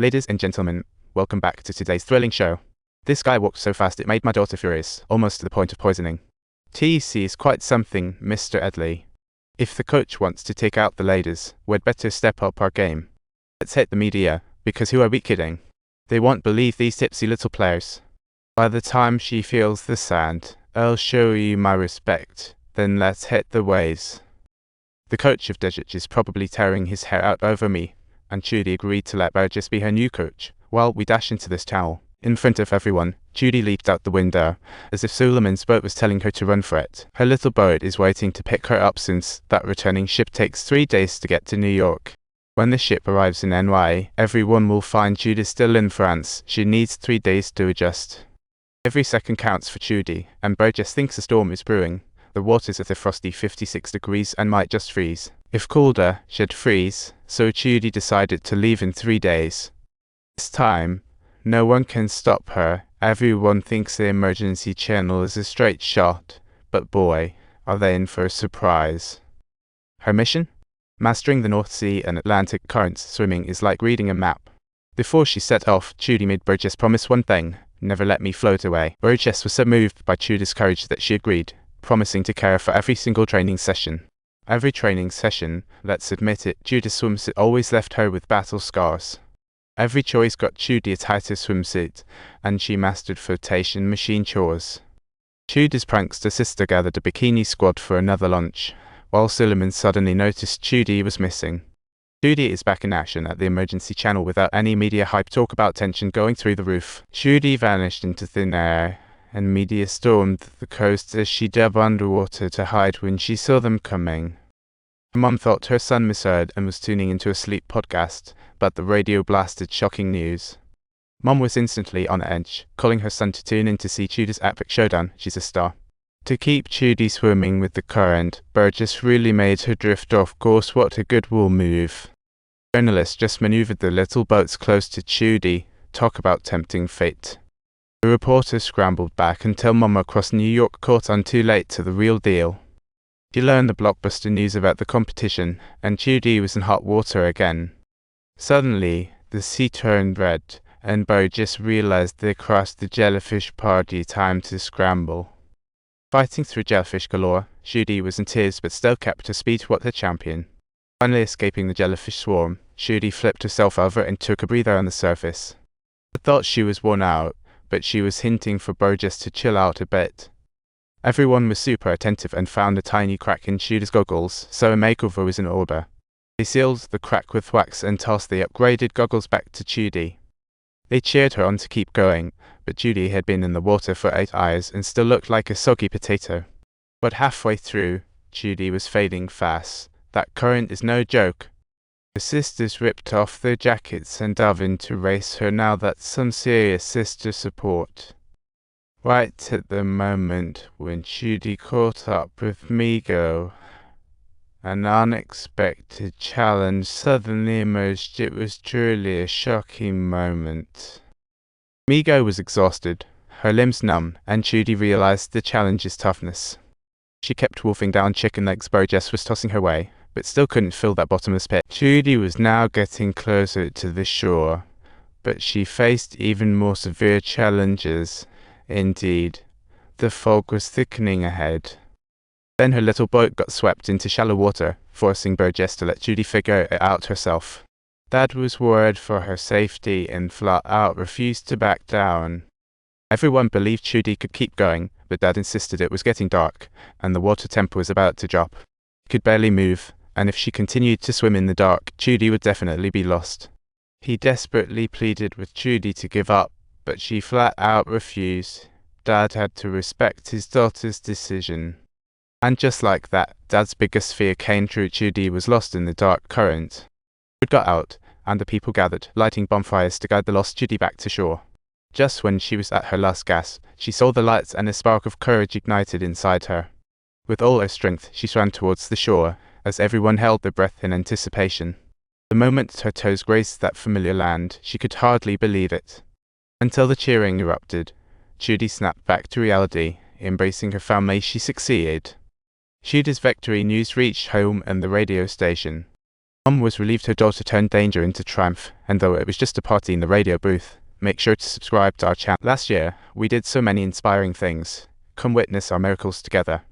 Ladies and gentlemen, welcome back to today's thrilling show. This guy walked so fast it made my daughter furious, almost to the point of poisoning. TEC is quite something, Mr. Edley. If the coach wants to take out the ladies, we'd better step up our game. Let's hit the media, because who are we kidding? They won't believe these tipsy little players. By the time she feels the sand, I'll show you my respect, then let's hit the waves. The coach of Dejich is probably tearing his hair out over me, and Chudy agreed to let Burgess be her new coach. While we dash into this channel, in front of everyone, Chudy leaped out the window, as if Suleiman's boat was telling her to run for it. Her little boat is waiting to pick her up since that returning ship takes 3 days to get to New York. When the ship arrives in NY, everyone will find Chudy still in France. She needs 3 days to adjust. Every second counts for Chudy, and Burgess thinks a storm is brewing. The water's at a frosty 56 degrees and might just freeze. If colder, she'd freeze, so Chudy decided to leave in 3 days. This time, no one can stop her. Everyone thinks the emergency channel is a straight shot, but boy, are they in for a surprise. Her mission? Mastering the North Sea and Atlantic currents. Swimming is like reading a map. Before she set off, Chudy made Burgess promise one thing: never let me float away. Burgess was so moved by Chudy's courage that she agreed, promising to care for every single training session. Every training session, let's admit it, Chudy's swimsuit always left her with battle scars. Every choice got Chudy a tighter swimsuit, and she mastered flotation machine chores. Chudy's prankster sister gathered a bikini squad for another lunch, while Suleiman suddenly noticed Chudy was missing. Chudy is back in action at the emergency channel without any media hype. Talk about tension going through the roof. Chudy vanished into thin air, and media stormed the coast as she dove underwater to hide when she saw them coming. Her mum thought her son misheard and was tuning into a sleep podcast, but the radio blasted shocking news. Mum was instantly on edge, calling her son to tune in to see Chudy's epic showdown. She's a star. To keep Chudy swimming with the current, Burgess really made her drift off course. What a goodwill move. Journalists just maneuvered the little boats close to Chudy. Talk about tempting fate. The reporter scrambled back until Mama crossed New York caught on too late to the real deal. She learned the blockbuster news about the competition, and Chudy was in hot water again. Suddenly, the sea turned red, and Burgess realized they crossed the jellyfish party. Time to scramble. Fighting through jellyfish galore, Chudy was in tears but still kept her speed toward her champion. Finally escaping the jellyfish swarm, Chudy flipped herself over and took a breather on the surface. I thought she was worn out, but she was hinting for Burgess to chill out a bit. Everyone was super attentive and found a tiny crack in Chudy's goggles, so a makeover was in order. They sealed the crack with wax and tossed the upgraded goggles back to Chudy. They cheered her on to keep going, but Chudy had been in the water for 8 hours and still looked like a soggy potato. But halfway through, Chudy was fading fast. That current is no joke. The sisters ripped off their jackets and dove in to race her. Now that's some serious sister support. Right at the moment when Chudy caught up with Migo, an unexpected challenge suddenly emerged. It was truly a shocking moment. Migo was exhausted, her limbs numb, and Chudy realized the challenge's toughness. She kept wolfing down chicken legs Burgess was tossing her way, but still couldn't fill that bottomless pit. Chudy was now getting closer to the shore, but she faced even more severe challenges. Indeed, the fog was thickening ahead. Then her little boat got swept into shallow water, forcing Burgess to let Chudy figure it out herself. Dad was worried for her safety and flat out refused to back down. Everyone believed Chudy could keep going, but Dad insisted. It was getting dark, and the water temp was about to drop. He could barely move, and if she continued to swim in the dark, Chudy would definitely be lost. He desperately pleaded with Chudy to give up, but she flat out refused. Dad had to respect his daughter's decision. And just like that, Dad's biggest fear came true. Chudy was lost in the dark current. It got out, and the people gathered, lighting bonfires to guide the lost Chudy back to shore. Just when she was at her last gasp, she saw the lights and a spark of courage ignited inside her. With all her strength, she swam towards the shore, as everyone held their breath in anticipation. The moment her toes grazed that familiar land, she could hardly believe it. Until the cheering erupted, Chudy snapped back to reality. Embracing her family, she succeeded. Chudy's victory news reached home and the radio station. Mom was relieved her daughter turned danger into triumph, and though it was just a party in the radio booth, make sure to subscribe to our channel. Last year, we did so many inspiring things. Come witness our miracles together.